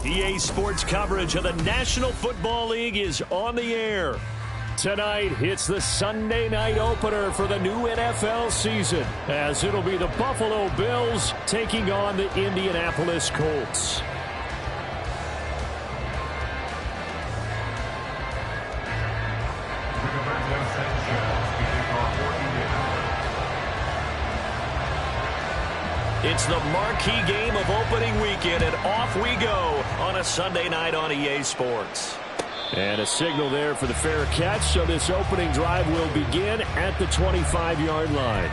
EA Sports coverage of the National Football League is on the air. Tonight, it's the Sunday night opener for the new NFL season, as it'll be the Buffalo Bills taking on the Indianapolis Colts. It's the marquee game of opening weekend, and off we go on a Sunday night on EA Sports. And a signal there for the fair catch, so this opening drive will begin at the 25-yard line.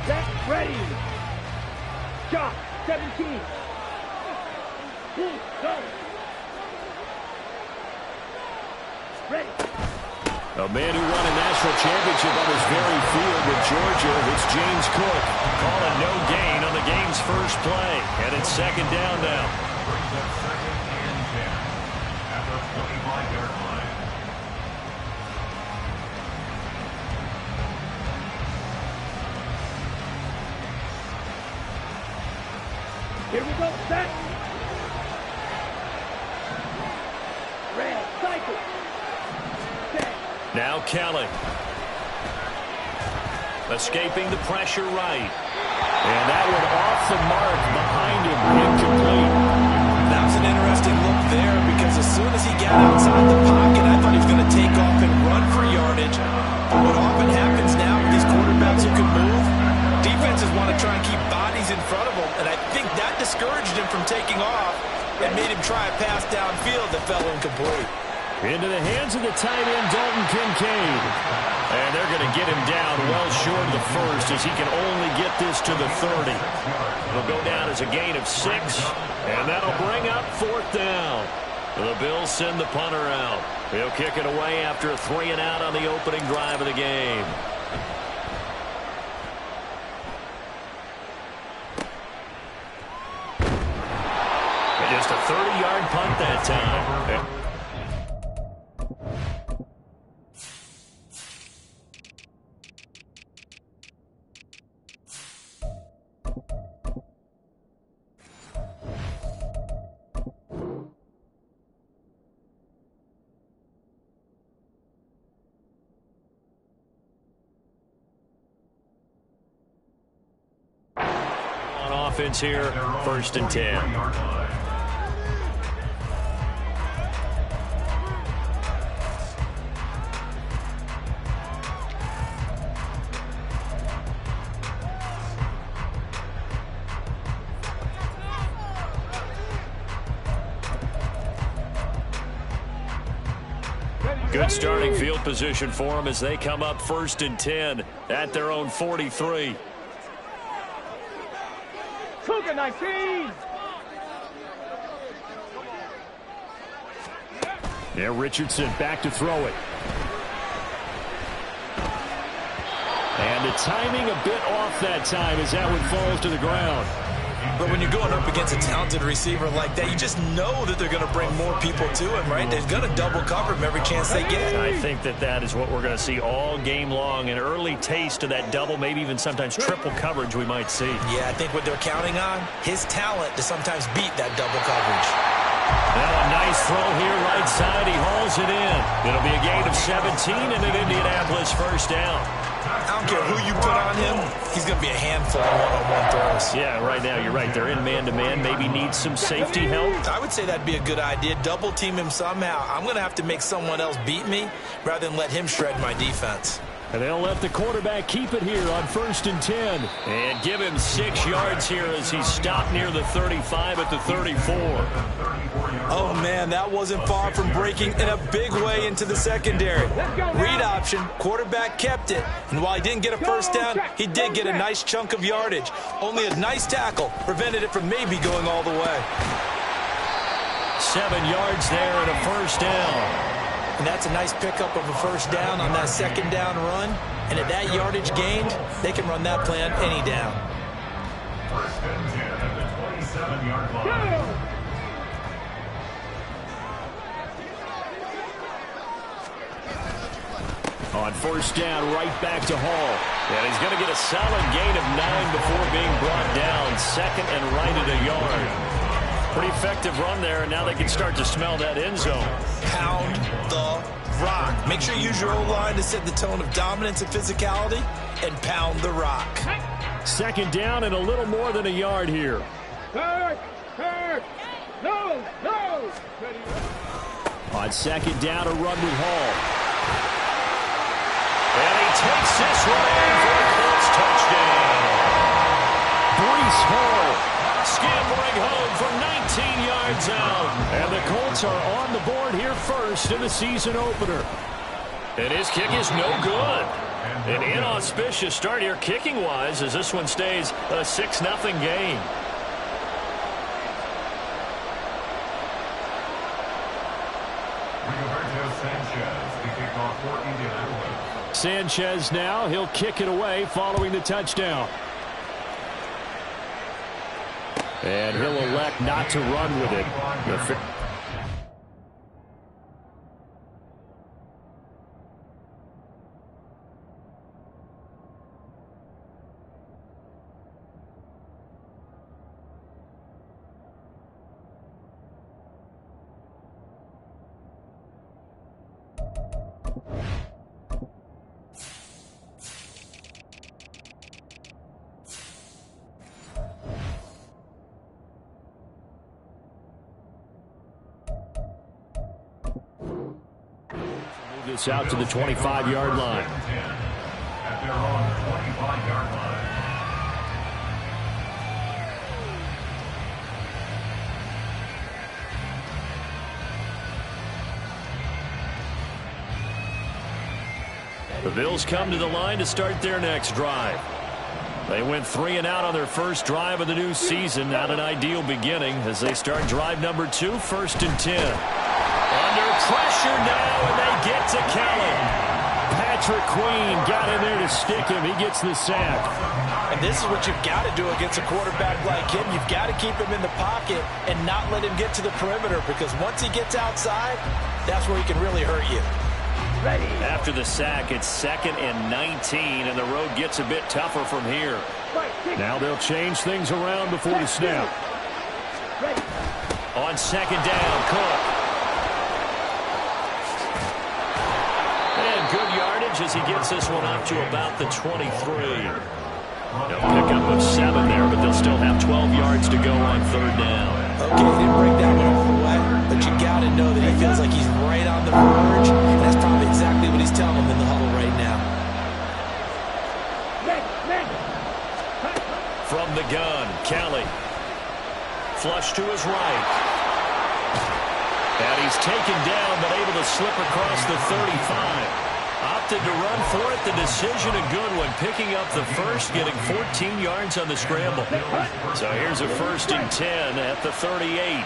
Set, ready. Shot, 17. Go. Ready. A man who won a national championship on this very field with Georgia, it's James Cook. Calling no gain on the game's first play. And it's second down now. Brings up second and 10 at the 25-yard line. Here we go, set. Red, cycle. Set. Now Kelly. Escaping the pressure right. And that one off the mark behind him. Incomplete. That was an interesting look there because as soon as he got outside the pocket, I thought he was going to take off and run for yardage. But what often happens now with these quarterbacks who can move, defenses want to try and keep bodies in front of them, and I think that discouraged him from taking off and made him try a pass downfield that fell incomplete. Into the hands of the tight end, Dalton Kincaid. And they're going to get him down well short of the first as he can only get this to the 30. It'll go down as a gain of 6, and that'll bring up fourth down. The Bills send the punter out. He'll kick it away after a 3-and-out on the opening drive of the game. And just a 30-yard punt that time. Offense here, first and 10. Good starting field position for them as they come up first and 10 at their own 43. Cougar 19. Yeah, Richardson back to throw it. And the timing a bit off that time as that one falls to the ground. But when you're going up against a talented receiver like that, you just know that they're going to bring more people to him, right? They're going to double cover him every chance they get. I think that is what we're going to see all game long. An early taste of that double, maybe even sometimes triple coverage we might see. Yeah, I think what they're counting on, his talent to sometimes beat that double coverage. Now a nice throw here right side. He hauls it in. It'll be a gain of 17 and an Indianapolis first down. I don't care who you put on him, he's going to be a handful of one-on-one throws. Yeah, right now you're right. They're in man-to-man. Maybe need some safety help. I would say that'd be a good idea. Double team him somehow. I'm going to have to make someone else beat me rather than let him shred my defense. And they'll let the quarterback keep it here on 1st and 10. And give him 6 yards here as he stopped near the 35 at the 34. Oh, man, that wasn't far from breaking in a big way into the secondary. Read option, quarterback kept it. And while he didn't get a first down, he did get a nice chunk of yardage. Only a nice tackle prevented it from maybe going all the way. 7 yards there and a first down. And that's a nice pickup of a first down on that second down run. And at that yardage gained, they can run that play on any down. 1st and 10 at the 27-yard line. On 1st down, right back to Hall. And he's going to get a solid gain of 9 before being brought down. 2nd and right at a yard. Pretty effective run there, and now they can start to smell that end zone. Pound the rock. Make sure you use your O-line to set the tone of dominance and physicality, and pound the rock. 2nd down and a little more than a yard here. Turn! No! On 2nd down, a run with Hall. And he takes this one in for a Colts touchdown. Breece Hall scampering home for 19 yards out. And the Colts are on the board here first in the season opener. And his kick is no good. An inauspicious start here kicking-wise as this one stays a 6-0 game. Sanchez now, he'll kick it away following the touchdown. And he'll elect not to run with it. This out to the 25-yard line. At their own 25-yard line. The Bills come to the line to start their next drive. They went 3 and out on their first drive of the new season. Not an ideal beginning as they start drive number 2, 1st and 10. Under pressure now, and they get to Kelly. Patrick Queen got in there to stick him. He gets the sack. And this is what you've got to do against a quarterback like him. You've got to keep him in the pocket and not let him get to the perimeter, because once he gets outside, that's where he can really hurt you. Ready. After the sack, it's 2nd and 19, and the road gets a bit tougher from here. Now they'll change things around before the snap. Ready. On 2nd down, Cook. And good yardage as he gets this one up to about the 23. They'll pick up of 7 there, but they'll still have 12 yards to go on 3rd down. Okay, he didn't break that one all the way, but you got to know that he feels like he's right on the verge, and that's probably exactly what he's telling him in the huddle right now. From the gun, Kelly. Flush to his right. And he's taken down, but able to slip across the 35. Opted to run for it. The decision a good one. Picking up the first, getting 14 yards on the scramble. So here's a 1st and 10 at the 38.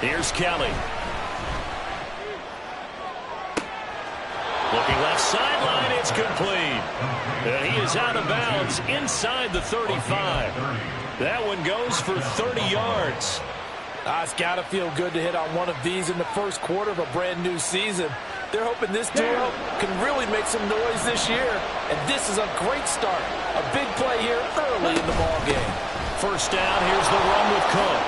Here's Kelly. Looking left sideline, it's complete. And he is out of bounds inside the 35. That one goes for 30 yards. It's got to feel good to hit on one of these in the first quarter of a brand new season. They're hoping this duo can really make some noise this year. And this is a great start. A big play here early in the ball game. first down. Here's the run with Cook.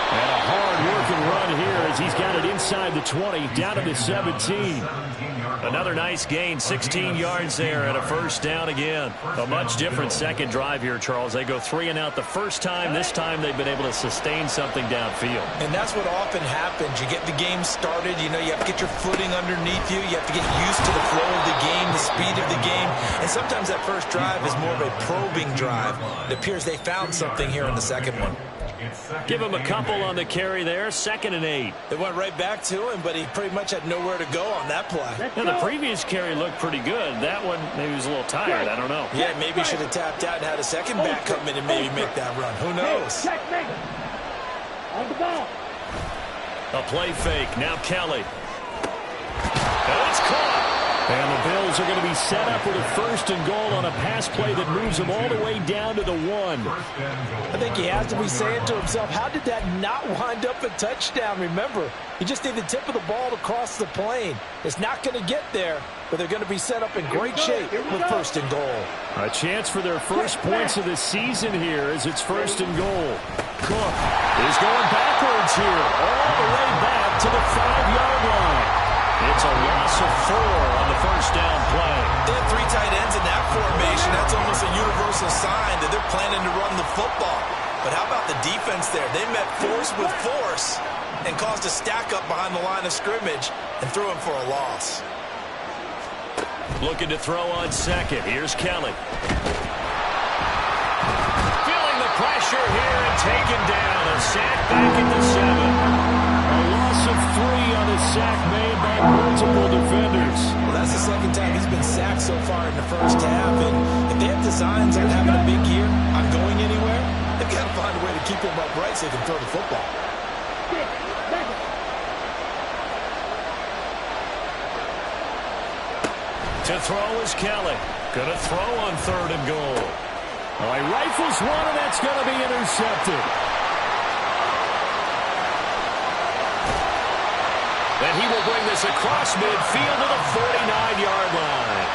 And a hard-working run here as he's got it inside the 20, down to the 17. Another nice gain, 16 yards there, and a first down again. A much different second drive here, Charles. They go 3 and out the first time. This time they've been able to sustain something downfield. And that's what often happens. You get the game started. You know, you have to get your footing underneath you. You have to get used to the flow of the game, the speed of the game. And sometimes that first drive is more of a probing drive. It appears they found something here in the second one. Give him a couple on the carry there. 2nd and 8. It went right back to him, but he pretty much had nowhere to go on that play. Now, the previous carry looked pretty good. That one, maybe he was a little tired. I don't know. Yeah, maybe he should have tapped out and had a second back come in and maybe make that run. Who knows? On the ball. A play fake. Now Kelly. And it's caught. And the Bills are going to be set up with a 1st and goal on a pass play that moves them all the way down to the 1. I think he has to be saying to himself, how did that not wind up a touchdown? Remember, you just need the tip of the ball to cross the plane. It's not going to get there, but they're going to be set up in great shape with 1st and goal. A chance for their first points of the season here as it's 1st and goal. Cook is going backwards here, all the way back to the 5-yard line. It's a loss of 4 on the first down play. They have 3 tight ends in that formation. That's almost a universal sign that they're planning to run the football. But how about the defense there? They met force with force and caused a stack up behind the line of scrimmage and threw him for a loss. Looking to throw on 2nd. Here's Kelly. Feeling the pressure here and taken down. A sack back at the 7. A loss of 3 on a sack made by multiple defenders. Well, that's the 2nd time he's been sacked so far in the first half. And if they have designs on having a big year, on going anywhere, they've got to find a way to keep him upright so they can throw the football. To throw is Kelly. Going to throw on 3rd and goal. Well, he rifles one, and that's going to be intercepted. And he will bring this across midfield to the 49-yard line.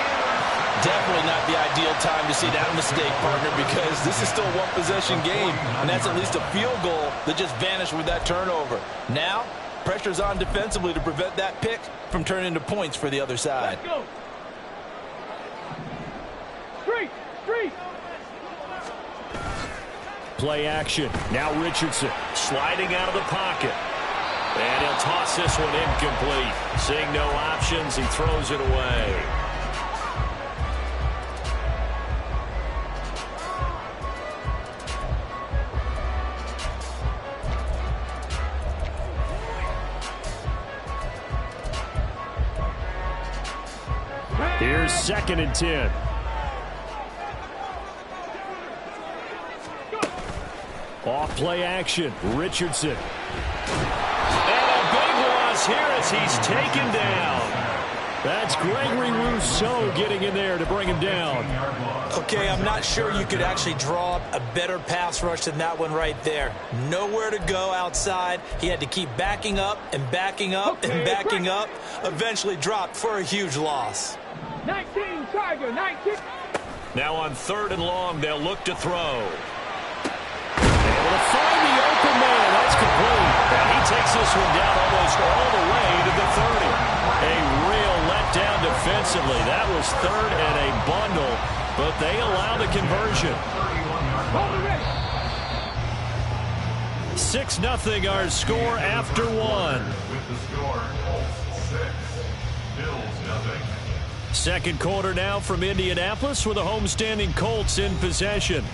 Definitely not the ideal time to see that mistake, partner, because this is still a one-possession game, and that's at least a field goal that just vanished with that turnover. Now, pressure's on defensively to prevent that pick from turning into points for the other side. Let's go. Street. Play action. Now Richardson sliding out of the pocket. And he'll toss this one incomplete. Seeing no options, he throws it away. Here's 2nd and 10. Off play action. Richardson. And a big loss here as he's taken down. That's Gregory Rousseau getting in there to bring him down. Okay, I'm not sure you could actually draw up a better pass rush than that one right there. Nowhere to go outside. He had to keep backing up and backing up and backing up. Eventually dropped for a huge loss. 19, Tiger, 19. Now on 3rd and long, they'll look to throw. Able to find the open man. That's complete. And he takes this one down almost all the way to the 30. A real letdown defensively. That was 3rd and a bundle, but they allow the conversion. 6-0 our score after 1. With the score, Colts 6, Bills 0. Second quarter now from Indianapolis with the homestanding Colts in possession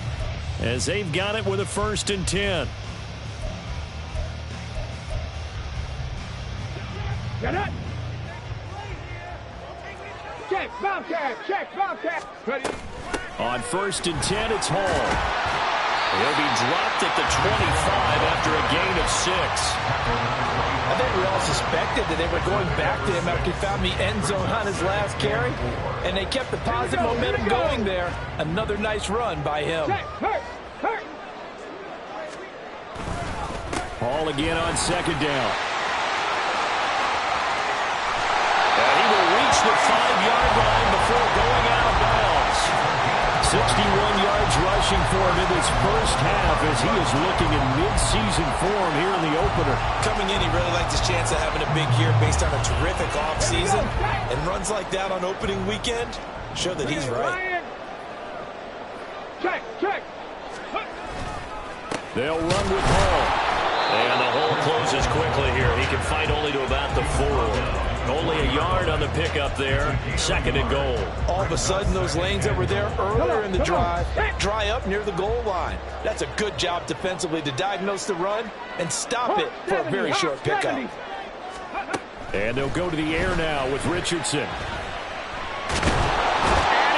as they've got it with a 1st and 10. Get it. Check, Bobcat. Ready. On 1st and 10, it's Hall. He'll be dropped at the 25 after a gain of 6. I think we all suspected that they were going back to him after he found the end zone on his last carry, and they kept the positive momentum going there. Another nice run by him. Hurt. Hall again on 2nd down. And he will reach the 5-yard line before going out of bounds. 61 yards rushing. rushing for him in this first half as he is looking in mid-season form here in the opener. Coming in, he really liked his chance of having a big year based on a terrific offseason. And runs like that on opening weekend show that he's right. Check, check. They'll run with Hall. And the hole closes quickly here. He can fight only to about the 4. Only a yard on the pickup there. 2nd and goal. All of a sudden, those lanes that were there earlier in the drive dry up near the goal line. That's a good job defensively to diagnose the run and stop it for a very short pickup. And they'll go to the air now with Richardson. And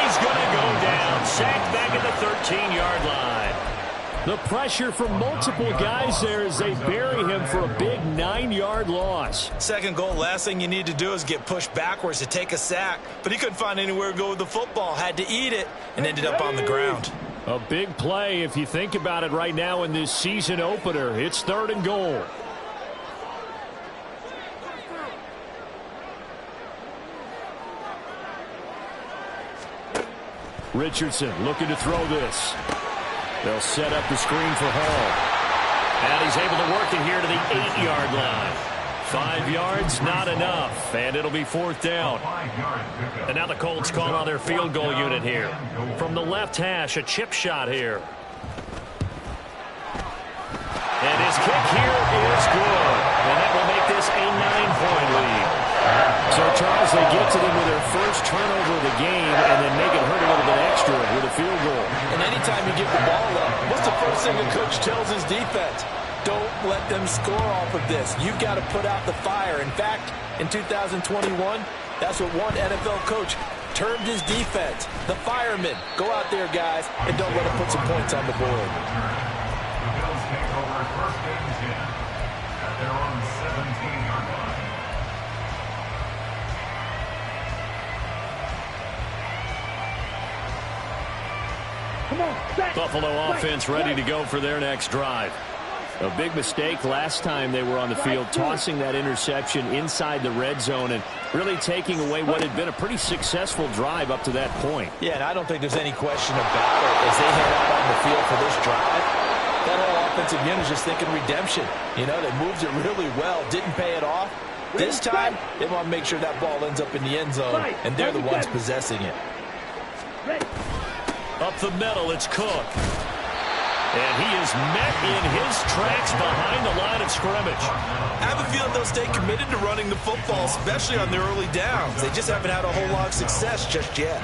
he's going to go down. Sacked back at the 13-yard line. The pressure from multiple guys there as they bury him for a big 9-yard loss. 2nd goal, last thing you need to do is get pushed backwards to take a sack. But he couldn't find anywhere to go with the football. Had to eat it and ended up on the ground. A big play if you think about it right now in this season opener. It's 3rd and goal. Richardson looking to throw this. They'll set up the screen for Hall. And he's able to work it here to the 8-yard line. 5 yards, not enough. And it'll be 4th down. And now the Colts call on their field goal unit here. From the left hash, a chip shot here. And his kick here is good. And that will make this a 9-point lead. So, Charles, they get to them with their first turnover of the game and then make it hurt a little bit extra with a field goal. And anytime you give the ball up, what's the first thing a coach tells his defense? Don't let them score off of this. You've got to put out the fire. In fact, in 2021, that's what one NFL coach termed his defense. The firemen. Go out there, guys, and don't let them put some points on the board. The Bills take over 1st and 10 at their own 17-yard line. Buffalo offense ready to go for their next drive. A big mistake last time they were on the field, tossing that interception inside the red zone and really taking away what had been a pretty successful drive up to that point. Yeah, and I don't think there's any question about it. As they head out on the field for this drive, that whole offensive unit is just thinking redemption. You know, they moved it really well, didn't pay it off. This time, they want to make sure that ball ends up in the end zone, and they're the ones possessing it. Up the middle, it's Cook. And he is met in his tracks behind the line of scrimmage. I have a feeling they'll stay committed to running the football, especially on their early downs. They just haven't had a whole lot of success just yet.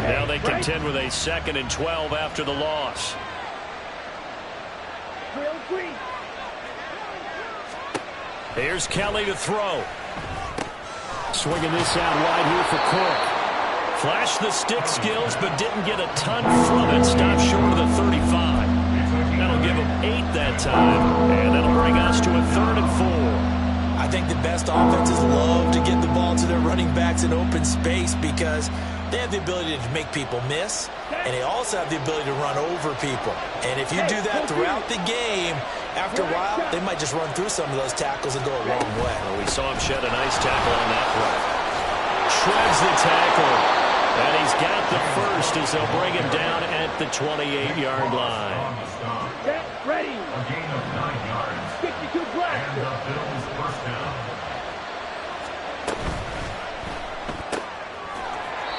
Now they contend with a 2nd and 12 after the loss. Here's Kelly to throw. Swinging this out wide here for Cook. Flashed the stick skills, but didn't get a ton from it. Stopped short of the 35. That'll give him 8 that time, and that'll bring us to a 3rd and 4. I think the best offenses love to get the ball to their running backs in open space because they have the ability to make people miss, and they also have the ability to run over people. And if you do that throughout the game, after a while, they might just run through some of those tackles and go a long way. Well, we saw him shed a nice tackle on that play. Shreds the tackle. And he's got the first as they'll bring him down at the 28-yard line. Get ready. A gain of 9 yards. 62 black. And the Bills 1st down.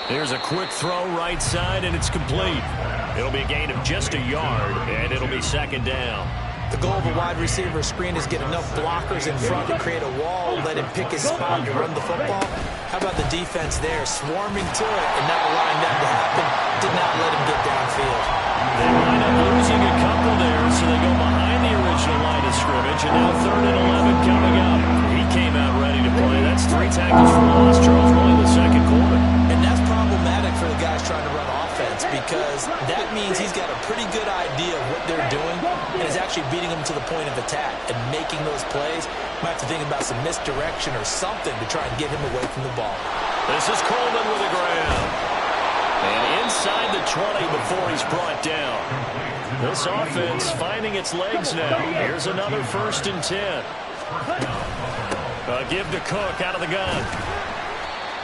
Here's a quick throw right side, and it's complete. It'll be a gain of just a yard, and it'll be 2nd down. The goal of a wide receiver screen is get enough blockers in front to create a wall, let him pick his spot to run the football. How about the defense there, swarming to it and not allowing that to happen? Did not let him get downfield. They wind up losing a couple there, so they go behind the original line of scrimmage, and now 3rd and 11 coming up. He came out ready to play. That's 3 tackles for loss, Charles, only the 2nd quarter. And that's problematic for the guys trying to run offense because that means he's got a pretty good idea of what they're doing and is actually beating them to the point of attack and making those plays. Might have to think about some misdirection or something to try and get him away from the ball. This is Coleman with a grab. And inside the 20 before he's brought down. This offense finding its legs now. Here's another 1st and 10. Give to Cook out of the gun.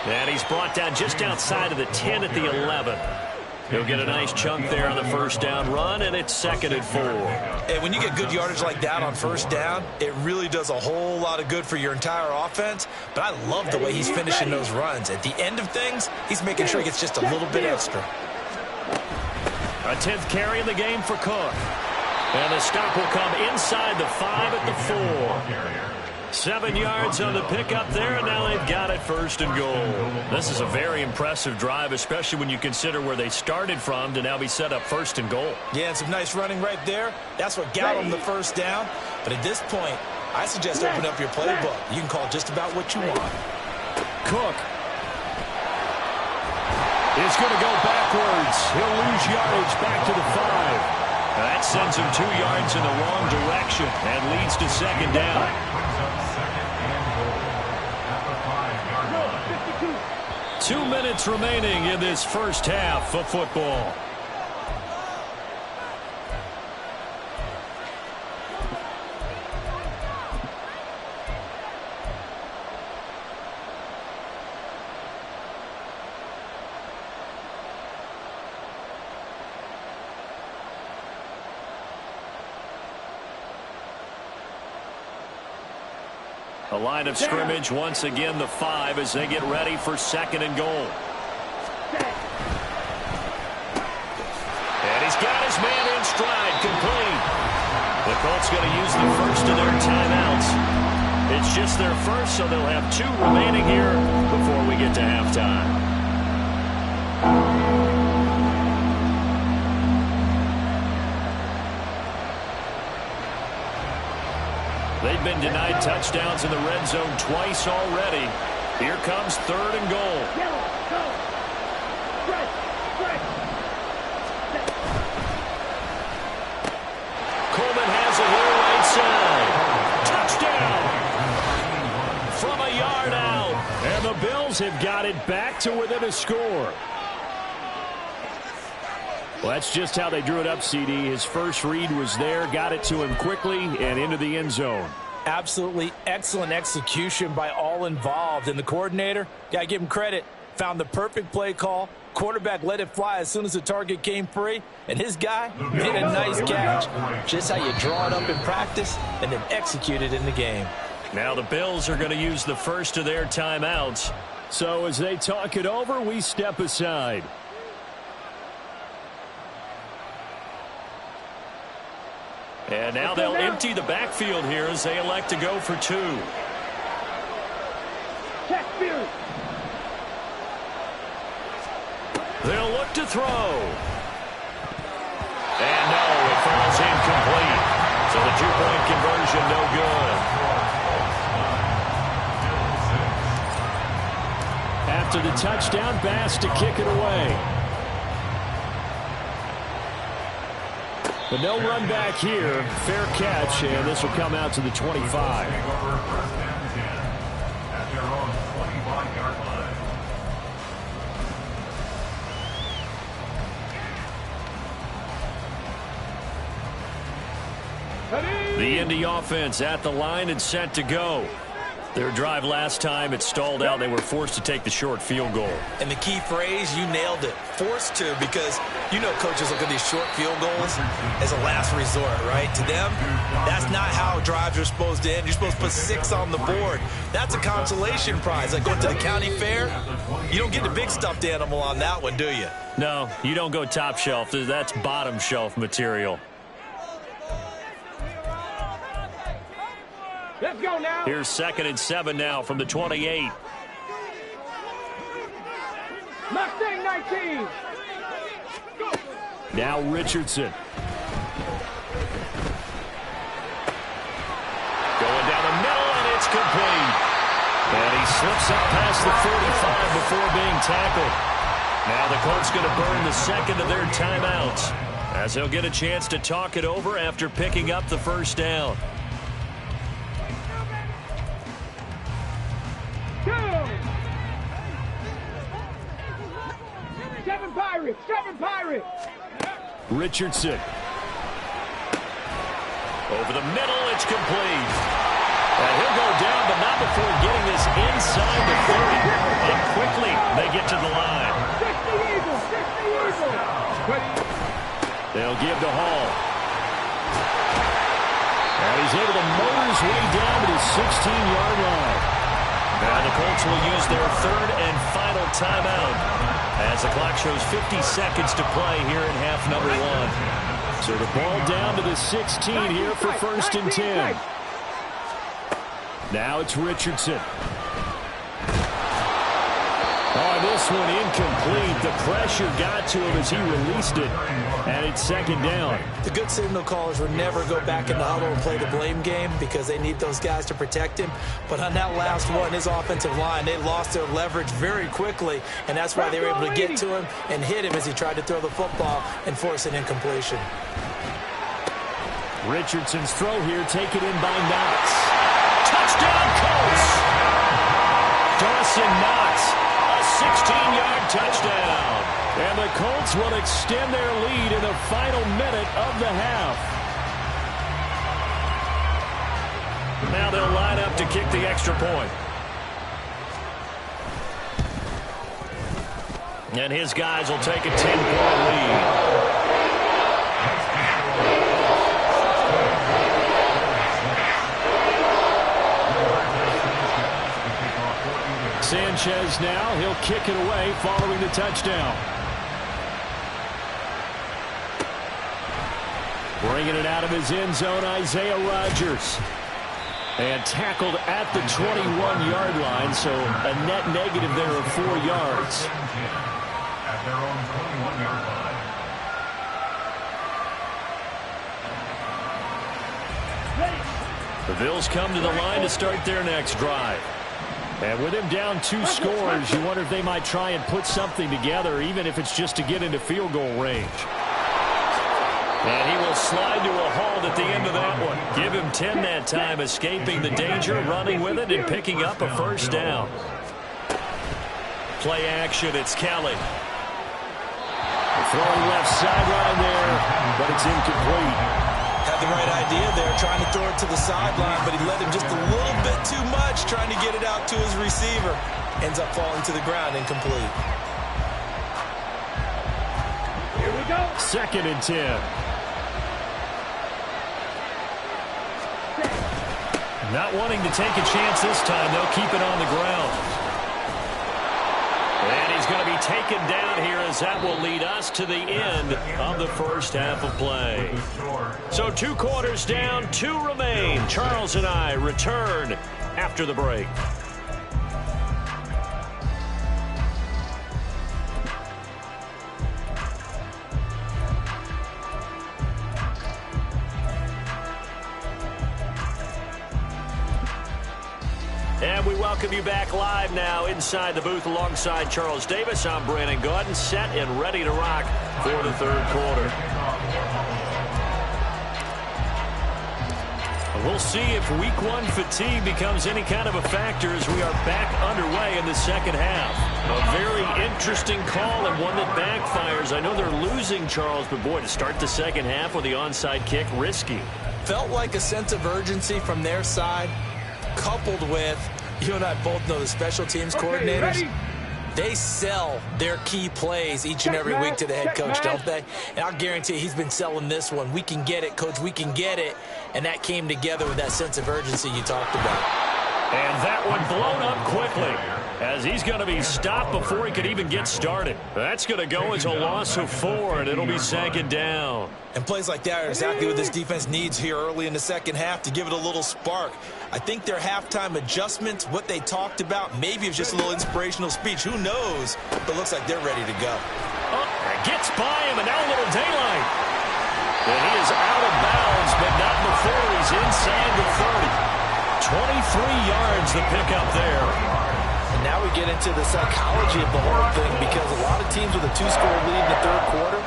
And he's brought down just outside of the 10 at the 11. He'll get a nice chunk there on the first down run, and it's 2nd and 4. And when you get good yardage like that on first down, it really does a whole lot of good for your entire offense. But I love the way he's finishing those runs. At the end of things, he's making sure he gets just a little bit extra. A 10th carry in the game for Cook. And the stop will come inside the 5 at the 4. 7 yards on the pickup there, and now they've got it 1st and goal. This is a very impressive drive, especially when you consider where they started from to now be set up 1st and goal. Yeah, and some nice running right there. That's what got them the first down. But at this point, I suggest open up your playbook. You can call just about what you want. Cook is going to go backwards. He'll lose yardage back to the 5. That sends him 2 yards in the wrong direction and leads to 2nd down. 2 minutes remaining in this first half of football. The line of scrimmage once again the 5 as they get ready for 2nd and goal. And he's got his man in stride, complete. The Colts going to use the first of their timeouts. It's just their first, so they'll have 2 remaining here before we get to halftime. They've been denied touchdowns in the red zone twice already. Here comes 3rd and goal. Coleman has it here right side. Touchdown! From a yard out. And the Bills have got it back to within a score. Well, that's just how they drew it up, CD. His first read was there, got it to him quickly, and into the end zone. Absolutely excellent execution by all involved. And the coordinator, got to give him credit, found the perfect play call. Quarterback let it fly as soon as the target came free. And his guy made a nice catch. Just how you draw it up in practice and then execute it in the game. Now the Bills are going to use the first of their timeouts. So as they talk it over, we step aside. And now they'll empty the backfield here as they elect to go for 2. They'll look to throw. And no, it falls incomplete. So the 2-point conversion no good. After the touchdown, Bass to kick it away. But no run back here. Fair catch, and this will come out to the 25. The Indy offense at the line and set to go. Their drive last time, it stalled out. They were forced to take the short field goal. And the key phrase, you nailed it. Forced to, because you know coaches look at these short field goals as a last resort, right? To them, that's not how drives are supposed to end. You're supposed to put 6 on the board. That's a consolation prize. Like going to the county fair, you don't get the big stuffed animal on that one, do you? No, you don't go top shelf. That's bottom shelf material. Let's go now. Here's 2nd and 7 now from the 28. Mustang 19. Now Richardson. Going down the middle, and it's complete. And he slips up past the 45 before being tackled. Now the Colts going to burn the 2nd of their timeouts as they'll get a chance to talk it over after picking up the first down. Seven Pirates. Richardson. Over the middle, it's complete. And he'll go down, but not before getting this inside the 30. And quickly They'll give to Hall. And he's able to motor his way down to his 16-yard line. Now the Colts will use their third and final timeout as the clock shows 50 seconds to play here in half number one. So the ball down to the 16 here for first and 10. Now it's Richardson. Oh, this one incomplete. The pressure got to him as he released it, and it's second down. The good signal callers would never go back in the huddle and play the blame game because they need those guys to protect him. But on that last one, his offensive line, they lost their leverage very quickly, and that's why they were able to get to him and hit him as he tried to throw the football and force an incompletion. Richardson's throw here taken in by Knox. Touchdown, Colts! Dawson Knox, a 16-yard touchdown. And the Colts will extend their lead in the final minute of the half. Now they'll line up to kick the extra point. And his guys will take a 10-point lead. Sanchez now, he'll kick it away following the touchdown. Bringing it out of his end zone, Isaiah Rodgers. And tackled at the 21-yard line, so a net negative there of 4 yards. At their own 21-yard line. The Bills come to the line to start their next drive. And with him down 2 scores, you wonder if they might try and put something together, even if it's just to get into field goal range. And he will slide to a halt at the end of that one. Give him 10 that time, escaping the danger, running with it, and picking up a first down. Play action, it's Kelly. Throwing left sideline there, but it's incomplete. Had the right idea there, trying to throw it to the sideline, but he led him just a little bit too much, trying to get it out to his receiver. Ends up falling to the ground, incomplete. Here we go. Second and 10. Not wanting to take a chance this time, they'll keep it on the ground. And he's going to be taken down here as that will lead us to the end of the first half of play. So 2 quarters down, 2 remain. Charles and I return after the break. And we welcome you back live now inside the booth alongside Charles Davis. I'm Brandon Gaudin, set and ready to rock for the third quarter. We'll see if week 1 fatigue becomes any kind of a factor as we are back underway in the second half. A very interesting call and one that backfires. I know they're losing, Charles, but boy, to start the second half with the onside kick, risky. Felt like a sense of urgency from their side, coupled with, you and I both know the special teams coordinators, they sell their key plays each and every week to the head coach, don't they? And I'll guarantee he's been selling this one. We can get it, coach, we can get it. And that came together with that sense of urgency you talked about. And that one blown up quickly as he's going to be stopped before he could even get started. That's going to go as a loss of 4, and it'll be second down. And plays like that are exactly what this defense needs here early in the second half to give it a little spark. I think their halftime adjustments, what they talked about, maybe it was just a little inspirational speech. Who knows? But looks like they're ready to go. Oh, gets by him, and now a little daylight. And he is out of bounds, but not before he's inside the 30. 23 yards the pickup there. And now we get into the psychology of the whole thing, because a lot of teams with a 2-score lead in the third quarter,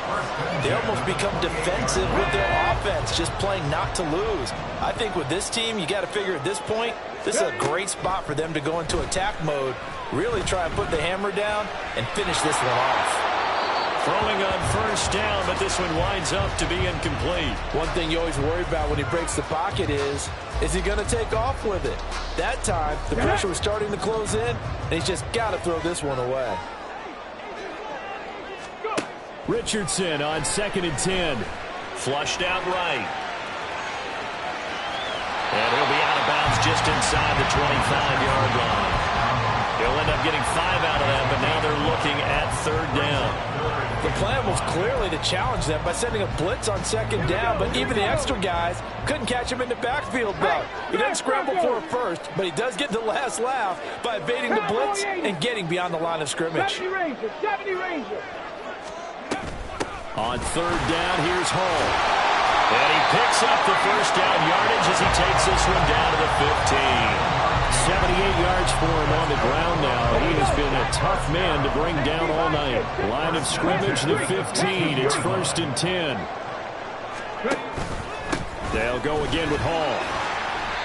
they almost become defensive with their offense, just playing not to lose. I think with this team, you got to figure at this point, this is a great spot for them to go into attack mode, really try and put the hammer down and finish this one off. Throwing on first down, but this one winds up to be incomplete. One thing you always worry about when he breaks the pocket is he going to take off with it? That time, the pressure was starting to close in, and he's just got to throw this one away. Richardson on 2nd and 10. Flushed out right. And he'll be out of bounds just inside the 25-yard line. He'll end up getting 5 out of that, but now they're looking at 3rd down. The plan was clearly to challenge them by sending a blitz on 2nd down, but even the extra guys couldn't catch him in the backfield, though. He doesn't scramble for a first, but he does get the last laugh by evading the blitz and getting beyond the line of scrimmage. Deputy Ranger. On 3rd down, here's Hall. And he picks up the first down yardage as he takes this one down to the 15. 78 yards for him on the ground now. He has been a tough man to bring down all night. Line of scrimmage, the 15. It's 1st and 10. They'll go again with Hall.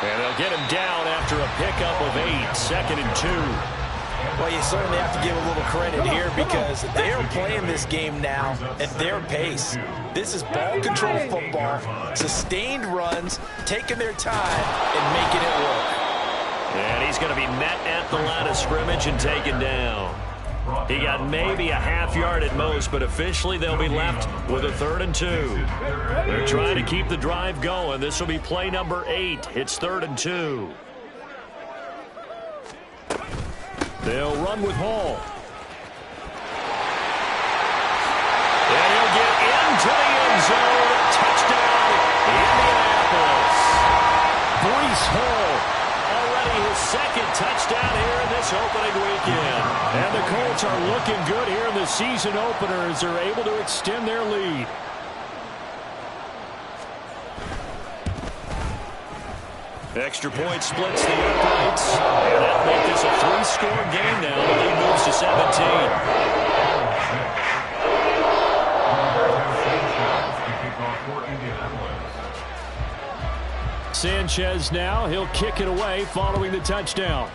And they'll get him down after a pickup of 8. 2nd and 2. Well, you certainly have to give a little credit here because they are playing this game now at their pace. This is ball control football, sustained runs, taking their time and making it work. And he's going to be met at the line of scrimmage and taken down. He got maybe a half yard at most, but officially they'll be left with a 3rd and 2. They're trying to keep the drive going. This will be play number 8. It's 3rd and 2. They'll run with Hall. And he'll get into the end zone. Touchdown, Indianapolis. Breece Hall, already his 2nd touchdown here in this opening weekend. And the Colts are looking good here in the season opener as they're able to extend their lead. Extra point splits the uprights. And that'll make this a 3-score game now. The lead moves to 17. Sanchez now. He'll kick it away following the touchdown.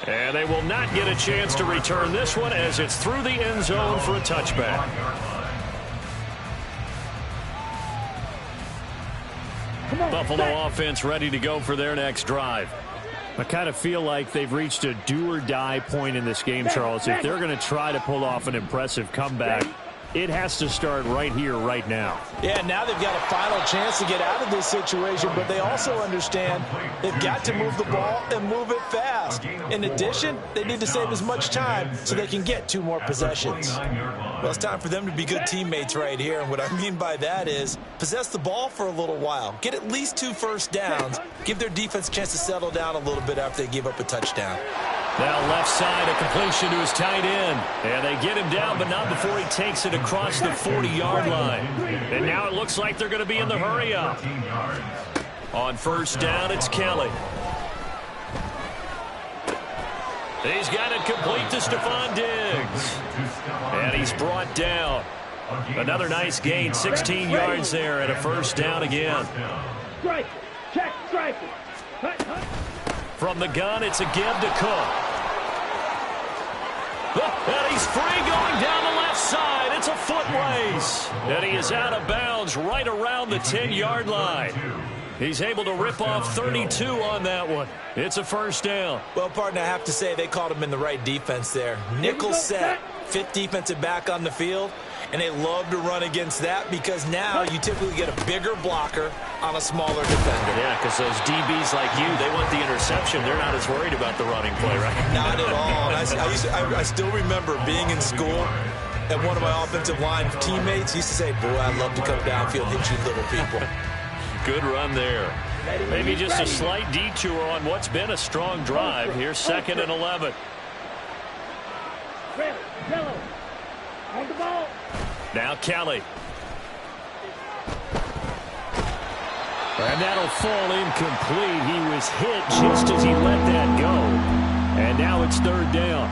And they will not get a chance to return this one as it's through the end zone for a touchback. Buffalo offense ready to go for their next drive. I kind of feel like they've reached a do-or-die point in this game, Charles. If they're going to try to pull off an impressive comeback, it has to start right here, right now. Yeah, now they've got a final chance to get out of this situation, but they also understand they've got to move the ball and move it fast. In addition, they need to save as much time so they can get 2 more possessions. Well, it's time for them to be good teammates right here, and what I mean by that is possess the ball for a little while, get at least 2 first downs, give their defense a chance to settle down a little bit after they give up a touchdown. Now left side, a completion to his tight end. And they get him down, but not before he takes it across the 40-yard line. And now it looks like they're going to be in the hurry-up. On 1st down, it's Kelly. He's got it complete to Stephon Diggs. And he's brought down. Another nice gain, 16 yards there, and a 1st down again. Strike. Check. Strike. From the gun, it's a give to Cook. And he's free going down the left side. It's a foot race. And he is out of bounds right around the 10-yard line. He's able to rip off 32 on that one. It's a 1st down. Well, partner, I have to say they called him in the right defense there. Nickel set, 5th defensive back on the field. And they love to run against that because now you typically get a bigger blocker on a smaller defender. Yeah, because those DBs like you, they want the interception. They're not as worried about the running play, right? Not at all. And I still remember being in school, and one of my offensive line teammates used to say, boy, I'd love to come downfield and hit you little people. Good run there. Maybe just a slight detour on what's been a strong drive. Here's 2nd and 11. Yellow. On the ball. Now Kelly. And that'll fall incomplete. He was hit just as he let that go. And now it's 3rd down.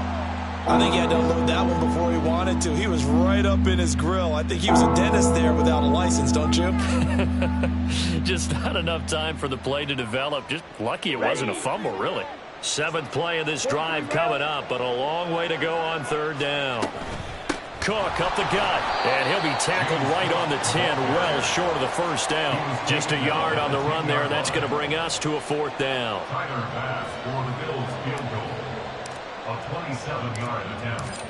I think he had to unload that one before he wanted to. He was right up in his grill. I think he was a dentist there without a license, don't you? Just not enough time for the play to develop. Just lucky it wasn't a fumble, really. 7th play of this drive coming up, but a long way to go on 3rd down. Cook up the gut, and he'll be tackled right on the 10, well short of the 1st down. Just a yard on the run there, and that's going to bring us to a 4th down. Tyler pass for the Bills field goal. A 27-yard attempt.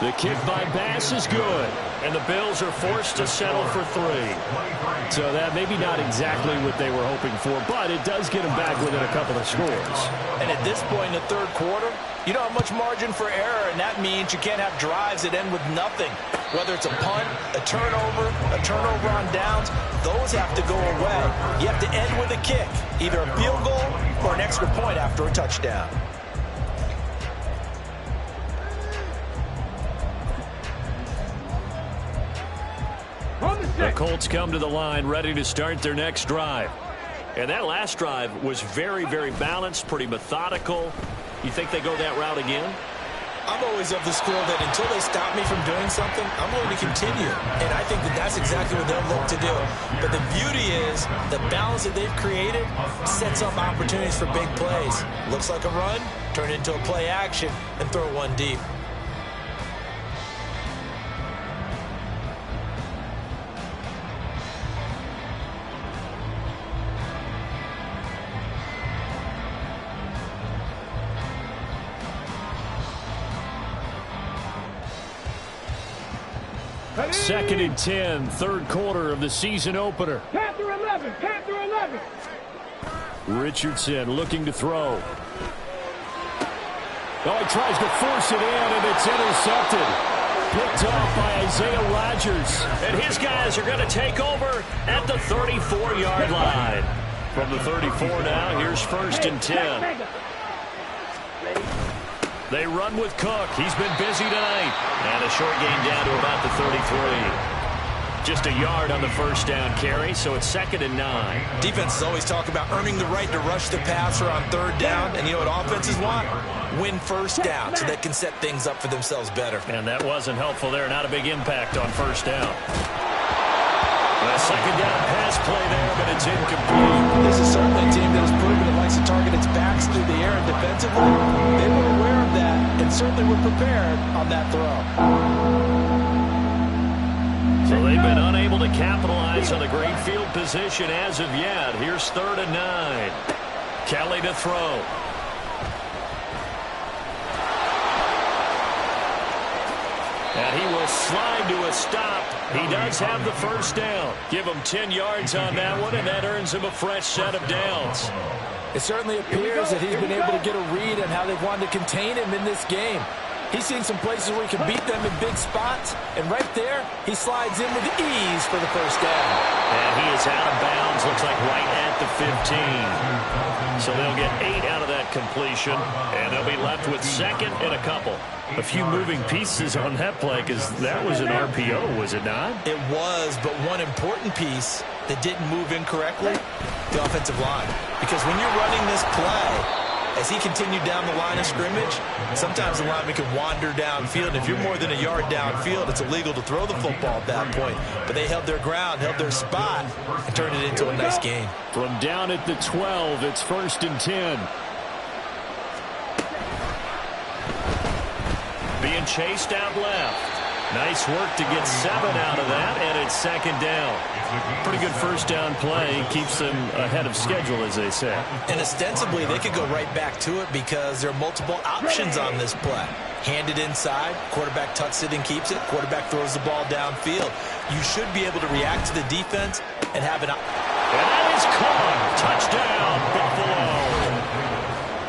The kick by Bass is good. And the Bills are forced to settle for 3. So that maybe not exactly what they were hoping for, but it does get them back within a couple of scores. And at this point in the third quarter, you don't have much margin for error, and that means you can't have drives that end with nothing. Whether it's a punt, a turnover on downs, those have to go away. You have to end with a kick, either a field goal or an extra point after a touchdown. The Colts come to the line ready to start their next drive. And that last drive was very, very balanced, pretty methodical. You think they go that route again? I'm always of the school that until they stop me from doing something, I'm going to continue. And I think that that's exactly what they'll look to do. But the beauty is the balance that they've created sets up opportunities for big plays. Looks like a run, turn it into a play action, and throw one deep. Second and 10, third quarter of the season opener. Panther 11, Panther 11. Richardson looking to throw. Oh, he tries to force it in, and it's intercepted. Picked off by Isaiah Rodgers. And his guys are going to take over at the 34-yard line. From the 34 now, here's first and 10. They run with Cook. He's been busy tonight. And a short gain down to about the 33. Just a yard on the first down carry, so it's second and 9. Defenses always talk about earning the right to rush the passer on third down. And you know what offenses want? Win first down so they can set things up for themselves better. And that wasn't helpful there. Not a big impact on first down. A second down pass play there, but it's incomplete. This is certainly a team that has proven it likes to target its backs through the air and defensively. They were aware of that and certainly were prepared on that throw. So they've been unable to capitalize on the great field position as of yet. Here's third and 9. Kelly to throw. And he will slide to a stop. He does have the first down. Give him 10 yards on that one, and that earns him a fresh set of downs. It certainly appears that he's been able to get a read on how they've wanted to contain him in this game. He's seen some places where he can beat them in big spots, and right there, he slides in with ease for the first down. And he is out of bounds, looks like right at the 15. So they'll get 8 out of that completion, and they'll be left with second and a couple. A few moving pieces on that play, because that was an RPO, was it not? It was, but one important piece that didn't move incorrectly, the offensive line. Because when you're running this play, as he continued down the line of scrimmage, sometimes the lineman can wander downfield. And if you're more than a yard downfield, it's illegal to throw the football at that point. But they held their ground, held their spot, and turned it into a nice game. From down at the 12, it's first and 10. Being chased out left. Nice work to get 7 out of that, and it's second down. Pretty good first down play. Keeps them ahead of schedule, as they say. And ostensibly, they could go right back to it because there are multiple options on this play. Hand it inside, quarterback tucks it and keeps it, quarterback throws the ball downfield. You should be able to react to the defense and have an... And that is caught. Touchdown, Buffalo.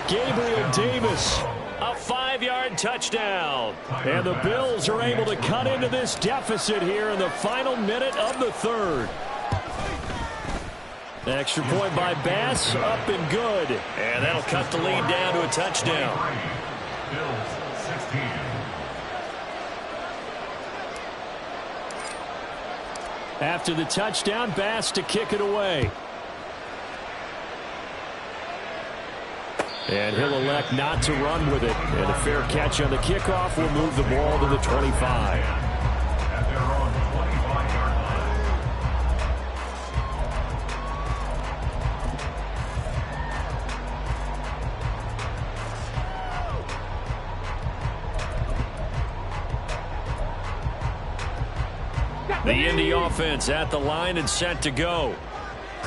Gabriel Davis. A 5-yard touchdown. And the Bills are able to cut into this deficit here in the final minute of the third. Extra point by Bass, up and good. And that'll cut the lead down to a touchdown. Bills 16. After the touchdown, Bass to kick it away. And he'll elect not to run with it. And a fair catch on the kickoff will move the ball to the 25. At their own 25-yard line. The Indy offense at the line and set to go.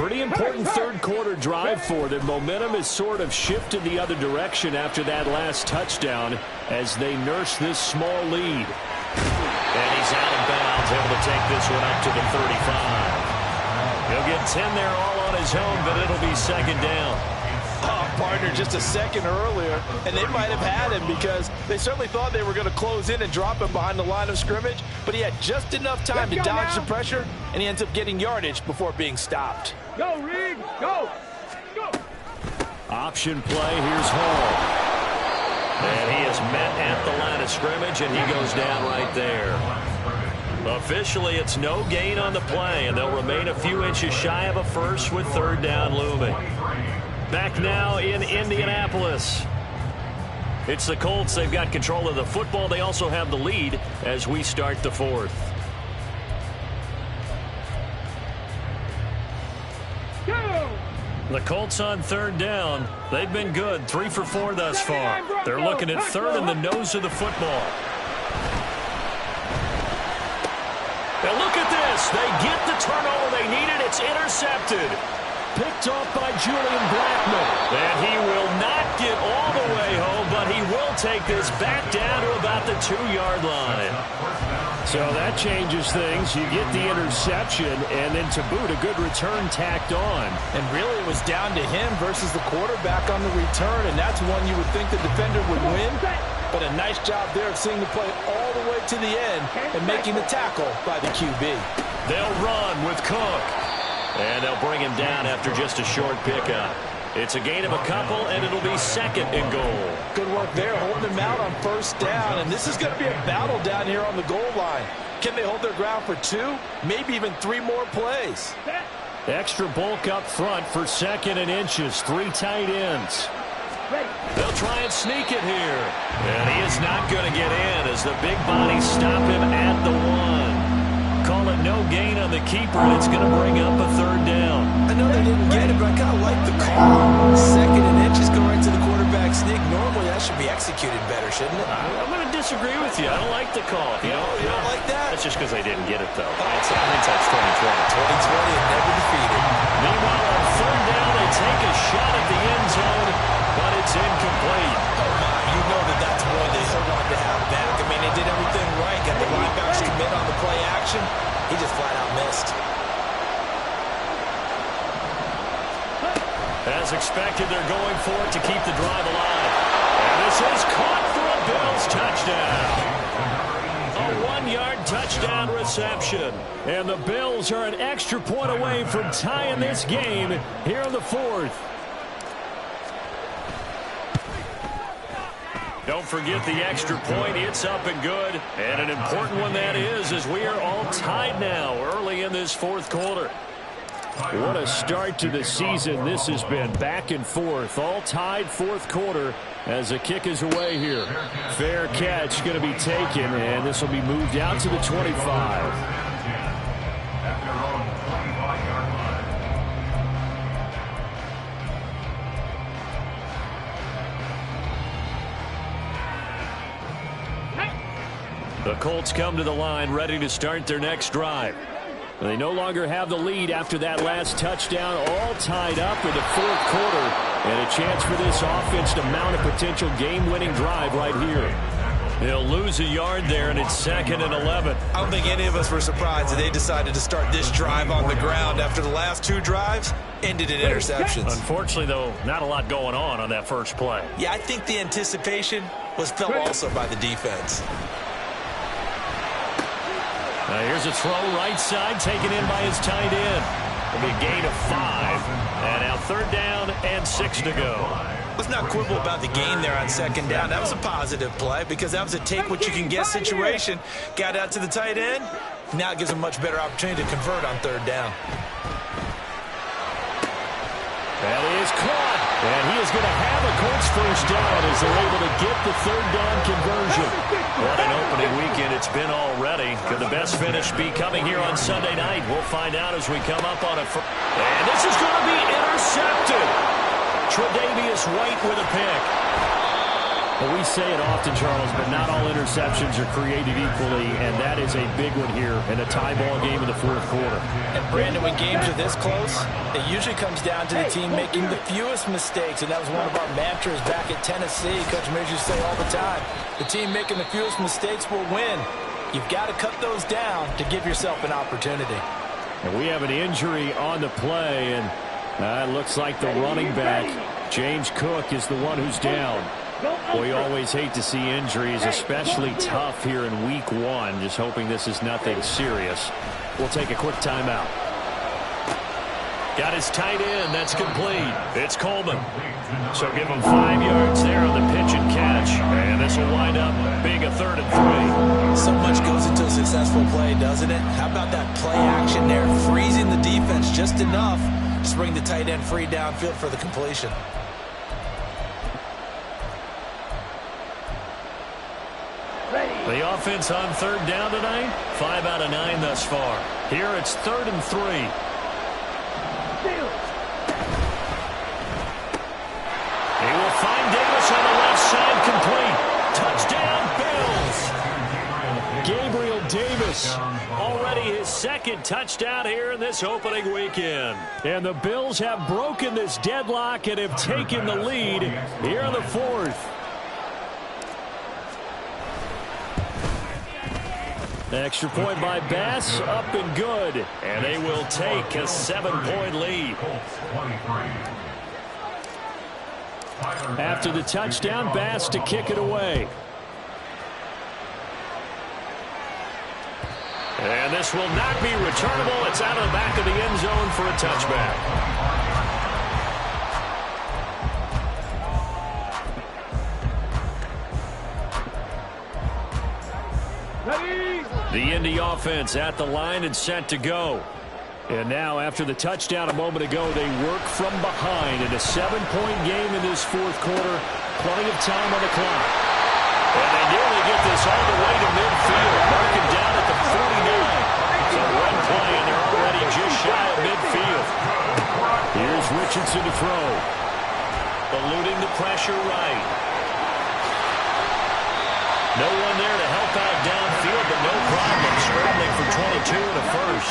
Pretty important third quarter drive for them. Momentum has sort of shifted the other direction after that last touchdown as they nurse this small lead. And he's out of bounds, able to take this one up to the 35. He'll get 10 there all on his own, but it'll be second down. Oh, partner, just a second earlier, and they might have had him because they certainly thought they were going to close in and drop him behind the line of scrimmage, but he had just enough time to dodge the pressure, and he ends up getting yardage before being stopped. Go, Reed, go! Go! Option play, here's Hall. And he is met at the line of scrimmage, and he goes down right there. Officially, it's no gain on the play, and they'll remain a few inches shy of a first with third down looming. Back now in Indianapolis. It's the Colts. They've got control of the football. They also have the lead as we start the fourth. The Colts on third down. They've been good. 3 for 4 thus far. They're looking at third in the nose of the football. Now look at this. They get the turnover they needed. It's intercepted. Picked off by Julian Blackman. And he will not get all the way home, but he will take this back down to about the 2-yard line. So that changes things. You get the interception, and then to boot, a good return tacked on. And really it was down to him versus the quarterback on the return, and that's one you would think the defender would win. But a nice job there of seeing the play all the way to the end and making the tackle by the QB. They'll run with Cook. And they'll bring him down after just a short pickup. It's a gain of a couple, and it'll be second and goal. Good work there, holding him out on first down. And this is going to be a battle down here on the goal line. Can they hold their ground for 2, maybe even 3 more plays? Extra bulk up front for second and inches. 3 tight ends. They'll try and sneak it here. And he is not going to get in as the big bodies stop him at the 1. Call it no gain on the keeper, and it's going to bring up a third down. I know they didn't get it, but I kind of like the call. Second and inches go right to the quarterback sneak. Normally that should be executed better, shouldn't it? I'm going to disagree with you. I don't like the call. You don't like that? That's just because they didn't get it, though. Hindsight's 2020. 2020 and never defeated. Meanwhile, on third down, they take a shot at the end zone, but it's incomplete. Oh, my. You know that's one they hold on to have back. I mean, they did everything right. Got the linebackers commit on the play action. He just flat out missed. As expected, they're going for it to keep the drive alive. And this is caught for a Bills touchdown. A 1-yard touchdown reception. And the Bills are an extra point away from tying this game here in the fourth. Don't forget the extra point. It's up and good. And an important one that is, as we are all tied now early in this fourth quarter. What a start to the season this has been. Back and forth, all tied fourth quarter as the kick is away here. Fair catch going to be taken, and this will be moved out to the 25. The Colts come to the line ready to start their next drive. They no longer have the lead after that last touchdown, all tied up in the fourth quarter, and a chance for this offense to mount a potential game-winning drive right here. They'll lose a yard there, and it's 2nd and 11. I don't think any of us were surprised that they decided to start this drive on the ground after the last 2 drives ended in interceptions. Unfortunately, though, not a lot going on that first play. Yeah, I think the anticipation was felt also by the defense. Now here's a throw right side taken in by his tight end. It'll be a gain of 5. And now 3rd down and 6 to go. Let's not quibble about the gain there on 2nd down. That was a positive play because that was a take-what-you-can-get situation. Got out to the tight end. Now it gives him a much better opportunity to convert on 3rd down. That is caught. And he is going to have a Colts first down as they're able to get the 3rd down conversion. What an opening weekend it's been already. Could the best finish be coming here on Sunday night? We'll find out as we come up on it. And this is going to be intercepted. Tre'Davious White with a pick. Well, we say it often, Charles, but not all interceptions are created equally, and that is a big one here in a tie ball game in the fourth quarter. And, Brandon, when games are this close, it usually comes down to the team making the fewest mistakes, and that was one of our mantras back at Tennessee. Coach Mears used to say all the time, the team making the fewest mistakes will win. You've got to cut those down to give yourself an opportunity. And we have an injury on the play, and it looks like the running back, James Cook, is the one who's down. We always hate to see injuries, especially tough here in week one. Just hoping this is nothing serious. We'll take a quick timeout. Got his tight end. That's complete. It's Coleman. So give him 5 yards there on the pitch and catch. And this will wind up being a 3rd and 3. So much goes into a successful play, doesn't it? How about that play action there? Freezing the defense just enough to bring the tight end free downfield for the completion. The offense on 3rd down tonight, 5 out of 9 thus far. Here it's 3rd and 3. He will find Davis on the left side, complete. Touchdown, Bills. Gabriel Davis, already his 2nd touchdown here in this opening weekend. And the Bills have broken this deadlock and have taken the lead here in the 4th. Extra point by Bass, up and good. And they will take a 7-point lead. After the touchdown, Bass to kick it away. And this will not be returnable. It's out of the back of the end zone for a touchback. The Indy offense at the line and set to go. And now after the touchdown a moment ago, they work from behind in a 7-point game in this fourth quarter. Plenty of time on the clock. And they nearly get this all the way to midfield. Marking down at the 49. So one play and they're already just shy of midfield. Here's Richardson to throw. Eluding the pressure right. No one there to help out downfield, but no problem. Scrambling for 22 and a first.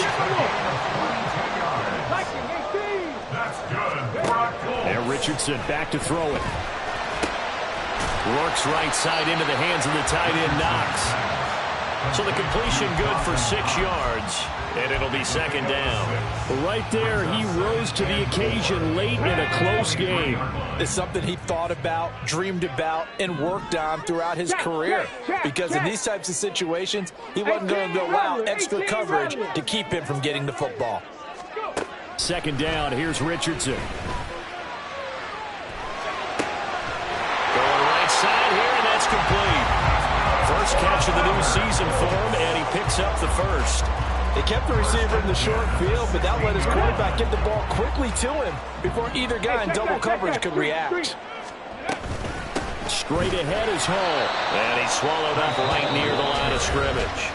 And Richardson back to throw it. Works right side into the hands of the tight end, Knox. So the completion good for 6 yards, and it'll be 2nd down. Right there, he rose to the occasion late in a close game. It's something he thought about, dreamed about, and worked on throughout his career. Because in these types of situations, he wasn't going to go out extra coverage to keep him from getting the football. 2nd down, here's Richardson. Going right side here, and that's complete. First catch of the new season for him, and he picks up the first. They kept the receiver in the short field, but that let his quarterback get the ball quickly to him before either guy in double coverage could react. Straight ahead is Hall, and he's swallowed up right near the line of scrimmage.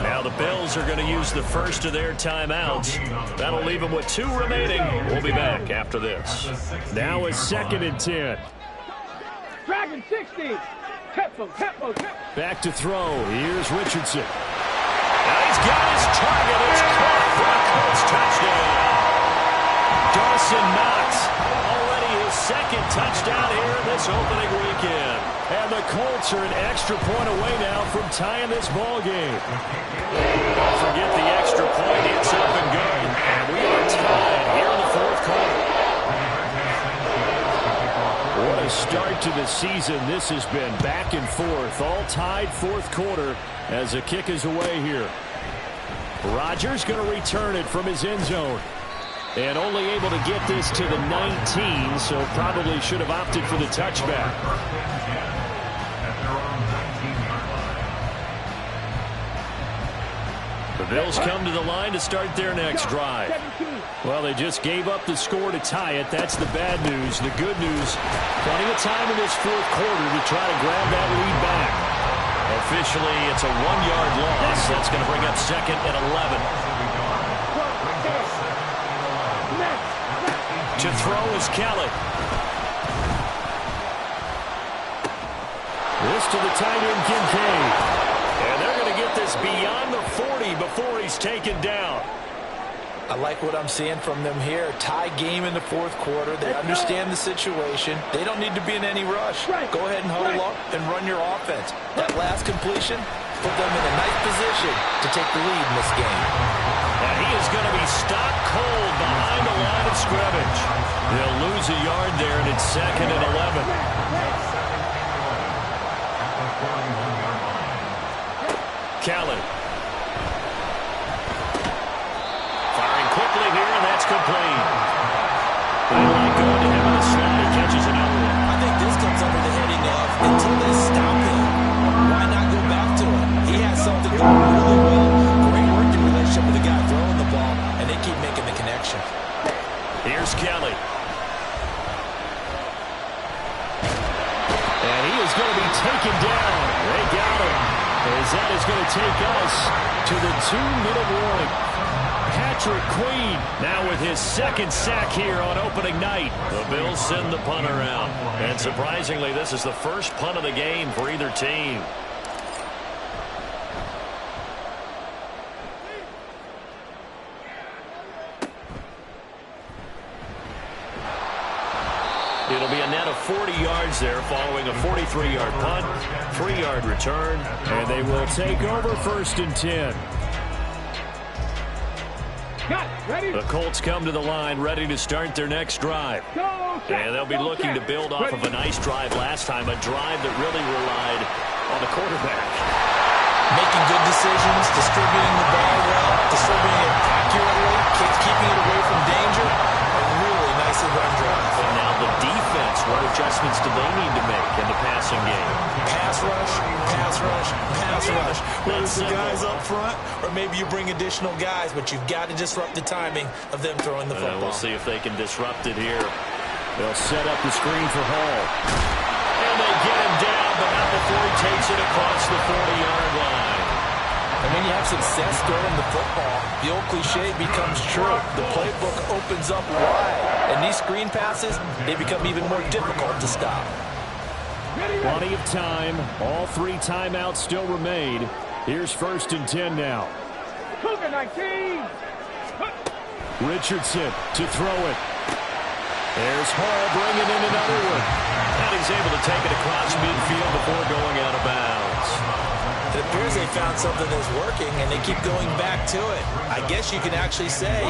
Now the Bills are going to use the first of their timeouts. That'll leave them with 2 remaining. We'll be back after this. Now is 2nd and 10. Dragon 60. Back to throw. Here's Richardson. Now he's got his target. It's caught for a Colts touchdown. Dawson Knox, already his 2nd touchdown here in this opening weekend. And the Colts are an extra point away now from tying this ball game. Don't forget the extra point. It's up and good. And we are tied here in the fourth quarter. What a start to the season. This has been back and forth. All tied fourth quarter as the kick is away here. Rodgers going to return it from his end zone. And only able to get this to the 19, so probably should have opted for the touchback. The Bills come to the line to start their next drive. Well, they just gave up the score to tie it. That's the bad news. The good news, plenty of time in this fourth quarter to try to grab that lead back. Officially, it's a 1-yard loss. That's going to bring up 2nd and 11. To throw is Kelly. This to the tight end, Kincaid. And they're going to get this beyond the 40 before he's taken down. I like what I'm seeing from them here. Tie game in the fourth quarter. They understand the situation. They don't need to be in any rush. Go ahead and huddle up and run your offense. That last completion put them in a nice position to take the lead in this game. And he is going to be stopped cold behind the line of scrimmage. They'll lose a yard there, and it's 2nd and 11. Kelly. Firing quickly here, and that's complete. They like going to him in the slot. He catches another one. I think this comes under the heading of, until they stop him, why not go back to him? He has something going really well. Great working relationship with the guy throwing the ball, and they keep making the connection. Here's Kelly. And he is going to be taken down. They got him. As that is going to take us to the 2-minute warning. Patrick Queen now with his 2nd sack here on opening night. The Bills send the punter out. And surprisingly, this is the first punt of the game for either team. It'll be a net of 40 yards there following a 43-yard punt, 3-yard return, and they will take over 1st and 10. The Colts come to the line ready to start their next drive. And they'll be looking to build off of a nice drive last time, a drive that really relied on the quarterback. Making good decisions, distributing the ball well, distributing it accurately, keeping it away from danger. A really nicely run drive. And now the defense, what adjustments do they need to make in the passing game? Pass rush, pass rush, pass rush. Whether it's the guys up front or maybe you bring additional guys, but you've got to disrupt the timing of them throwing the football. We'll see if they can disrupt it here. They'll set up the screen for Hall. And they get him down, but not before he takes it across the 40-yard line. And when you have success throwing the football, the old cliche becomes true. The playbook opens up wide. And these screen passes, they become even more difficult to stop. Plenty of time. All 3 timeouts still remain. Here's 1st and 10 now. Cougar 19. Richardson to throw it. There's Hall bringing in another one. And he's able to take it across midfield before going out of bounds. It appears they found something that's working, and they keep going back to it. I guess you can actually say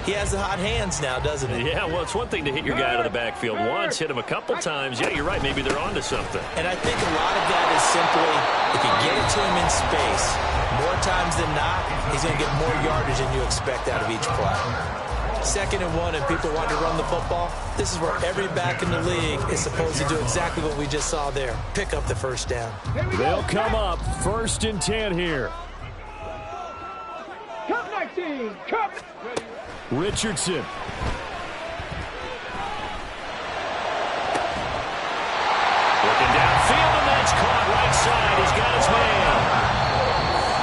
he has the hot hands now, doesn't he? Yeah, well, it's one thing to hit your guy out of the backfield once, hit him a couple times. Yeah, you're right. Maybe they're onto something. And I think a lot of that is simply, if you get it to him in space, more times than not, he's going to get more yardage than you expect out of each play. 2nd and 1 and people want to run the football. This is where every back in the league is supposed to do exactly what we just saw there. Pick up the 1st down. They'll come up 1st and 10 here. Cup 19. Cup. Richardson. Looking downfield, and that's caught right side. He's got his man.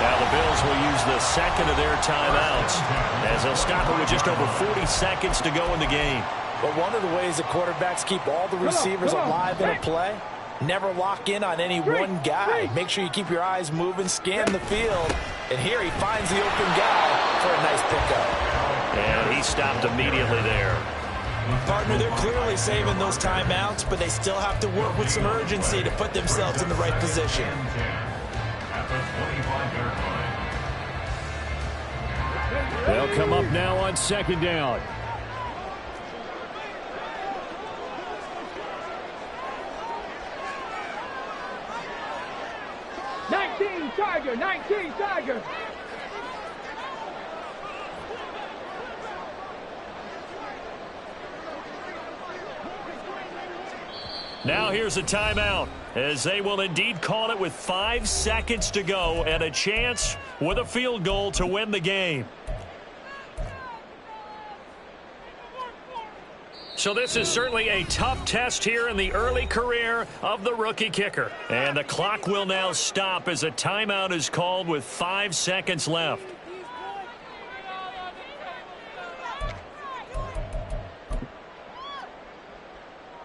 Now the Bills will use the 2nd of their timeouts as they'll stop it with just over 40 seconds to go in the game. But one of the ways the quarterbacks keep all the receivers alive in a play, never lock in on any one guy. Make sure you keep your eyes moving, scan the field, and here he finds the open guy for a nice pickup. And he stopped immediately there. Partner, they're clearly saving those timeouts, but they still have to work with some urgency to put themselves in the right position. They'll come up now on 2nd down. Tiger, 19 Tiger. Now here's a timeout, as they will indeed call it with 5 seconds to go and a chance with a field goal to win the game. So this is certainly a tough test here in the early career of the rookie kicker. And the clock will now stop as a timeout is called with 5 seconds left.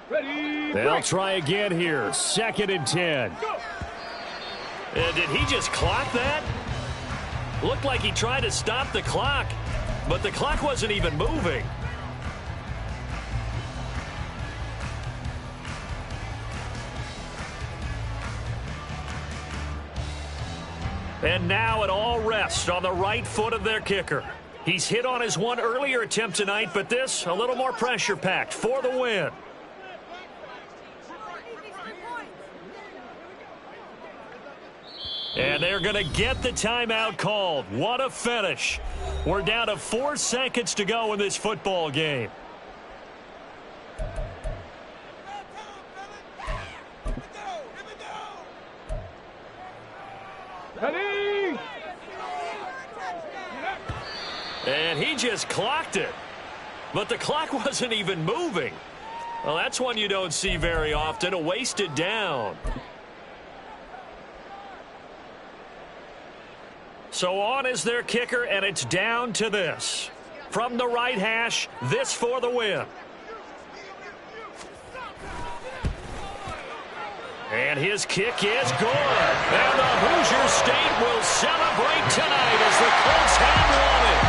Ready. They'll try again here. 2nd and 10. Go. Did he just clock that? Looked like he tried to stop the clock, but the clock wasn't even moving. And now it all rests on the right foot of their kicker. He's hit on his one earlier attempt tonight, but this a little more pressure-packed for the win. And they're going to get the timeout called. What a finish. We're down to 4 seconds to go in this football game. Ready? And he just clocked it. But the clock wasn't even moving. Well, that's one you don't see very often, a wasted down. So on is their kicker, and it's down to this. From the right hash, this for the win. And his kick is good. And the Hoosier State will celebrate tonight as the Colts have won it.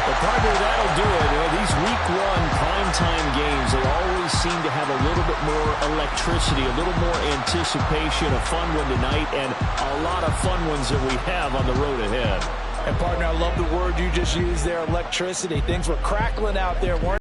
Well, partner, that'll do it. These week one primetime games, they always seem to have a little bit more electricity, a little more anticipation, a fun one tonight, and a lot of fun ones that we have on the road ahead. And, partner, I love the word you just used there, electricity. Things were crackling out there, weren't